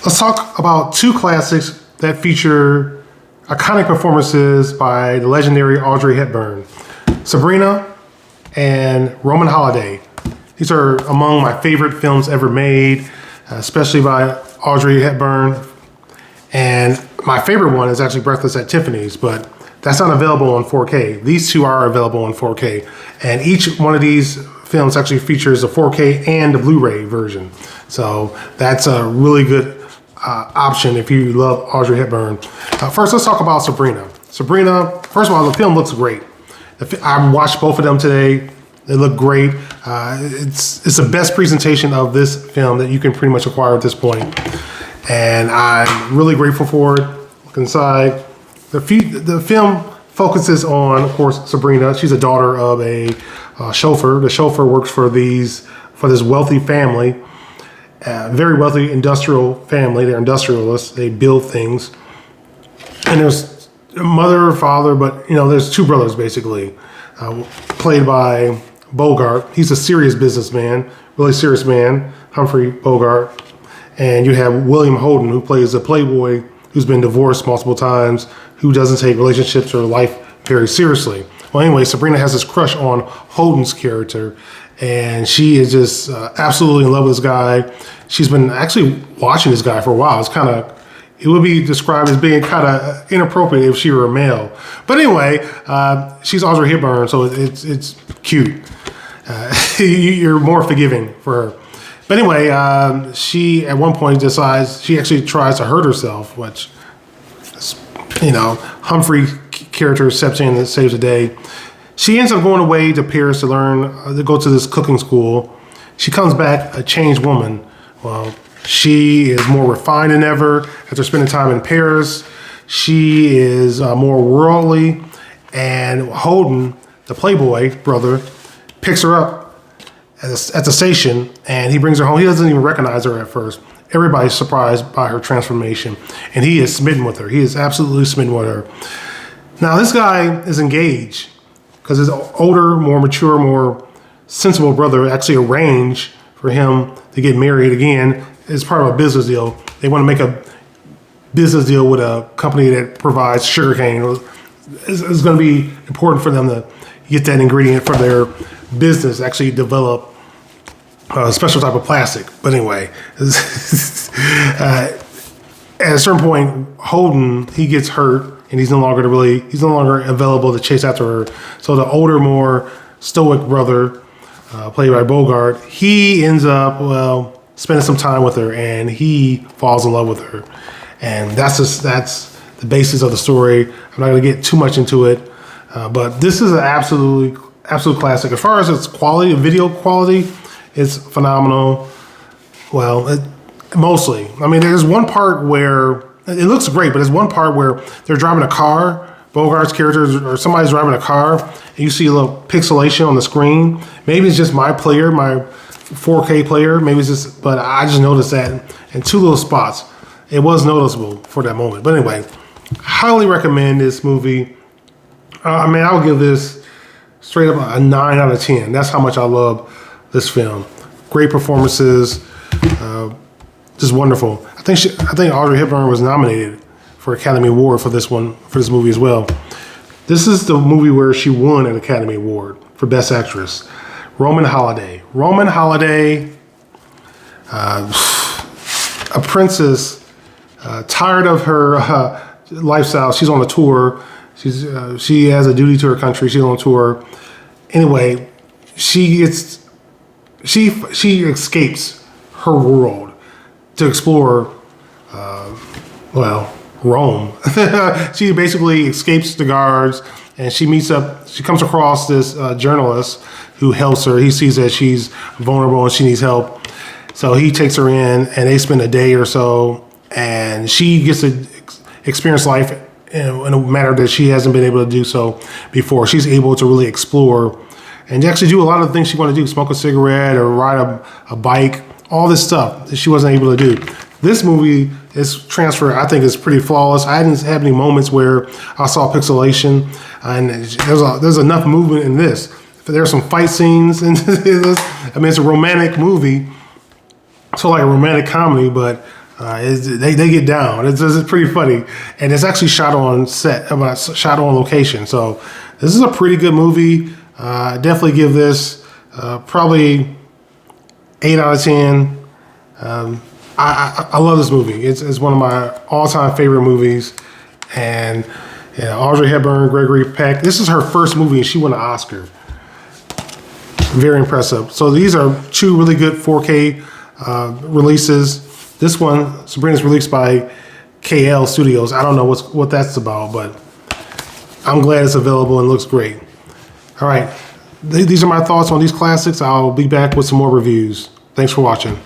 Let's talk about two classics that feature iconic performances by the legendary Audrey Hepburn. Sabrina and Roman Holiday. These are among my favorite films ever made, especially by Audrey Hepburn. And my favorite one is actually Breakfast at Tiffany's, but that's not available on 4K. These two are available on 4K. And each one of these films actually features a 4K and a Blu-ray version. So that's a really good option if you love Audrey Hepburn. First, let's talk about Sabrina. Sabrina, first of all, the film looks great. I watched both of them today. They look great. It's the best presentation of this film that you can pretty much acquire at this point. And I'm really grateful for it. Look inside. The film focuses on, of course, Sabrina. She's a daughter of a chauffeur. The chauffeur works for this wealthy family, very wealthy industrial family. They're industrialists. They build things. And there's a mother or father, but there's two brothers basically, played by Bogart. He's a serious businessman, really serious man, Humphrey Bogart. And you have William Holden, who plays a playboy who's been divorced multiple times, who doesn't take relationships or life very seriously. Well, anyway, Sabrina has this crush on Holden's character, and she is just absolutely in love with this guy. She's been actually watching this guy for a while. It would be described as being kind of inappropriate if she were a male. But anyway, she's Audrey Hepburn, so it's cute. You're more forgiving for her. But anyway, she at one point decides she actually tries to hurt herself, which, Humphrey character steps in and saves the day. She ends up going away to Paris to go to this cooking school. She comes back a changed woman. Well, she is more refined than ever after spending time in Paris. She is more worldly, and Holden, the playboy brother, picks her up at the station, and he brings her home. He doesn't even recognize her at first. Everybody's surprised by her transformation, and he is smitten with her. He is absolutely smitten with her. Now, this guy is engaged because his older, more mature, more sensible brother actually arranged for him to get married again as part of a business deal. They want to make a business deal with a company that provides sugarcane. It's going to be important for them to get that ingredient for their business, actually develop a special type of plastic. But anyway, at a certain point, Holden, he gets hurt, and he's no longer available to chase after her. So the older, more stoic brother, played by Bogart, he ends up spending some time with her, and he falls in love with her. And that's the basis of the story. I'm not going to get too much into it, but this is an absolute classic. As far as its quality, video quality, it's phenomenal. Well, mostly. I mean, there's one part where it looks great, but there's one part where they're driving a car, Bogart's characters or somebody's driving a car, and you see a little pixelation on the screen. Maybe it's just my 4K player. Maybe it's just, but I just noticed that in two little spots. It was noticeable for that moment. But anyway, highly recommend this movie. I'll give this straight up a 9 out of 10. That's how much I love this film. Great performances, just wonderful. I think Audrey Hepburn was nominated for Academy Award for this movie as well. This is the movie where she won an Academy Award for Best Actress. Roman Holiday. Roman Holiday, a princess, tired of her lifestyle. She's on a tour. She has a duty to her country. She's on tour. Anyway, she escapes her world to explore, Rome. She basically escapes the guards, and she comes across this journalist who helps her. He sees that she's vulnerable and she needs help. So he takes her in, and they spend a day or so, and she gets to experience life in a manner that she hasn't been able to do so before. She's able to really explore and actually do a lot of the things she wanted to do, smoke a cigarette or ride a bike, all this stuff that she wasn't able to do. This movie is transfer, I think, is pretty flawless. I didn't have any moments where I saw pixelation, and there's enough movement in this. There's some fight scenes, and it's a romantic movie, so like a romantic comedy, but They get down. It's pretty funny, and it's actually shot on set, shot on location. So this is a pretty good movie. Definitely give this probably 8 out of 10. I love this movie. It's one of my all-time favorite movies, and Audrey Hepburn, Gregory Peck. This is her first movie, and she won an Oscar. Very impressive. So these are 2 really good 4K releases. This one, Sabrina's released by KL Studios. I don't know what that's about, but I'm glad it's available and looks great. All right, these are my thoughts on these classics. I'll be back with some more reviews. Thanks for watching.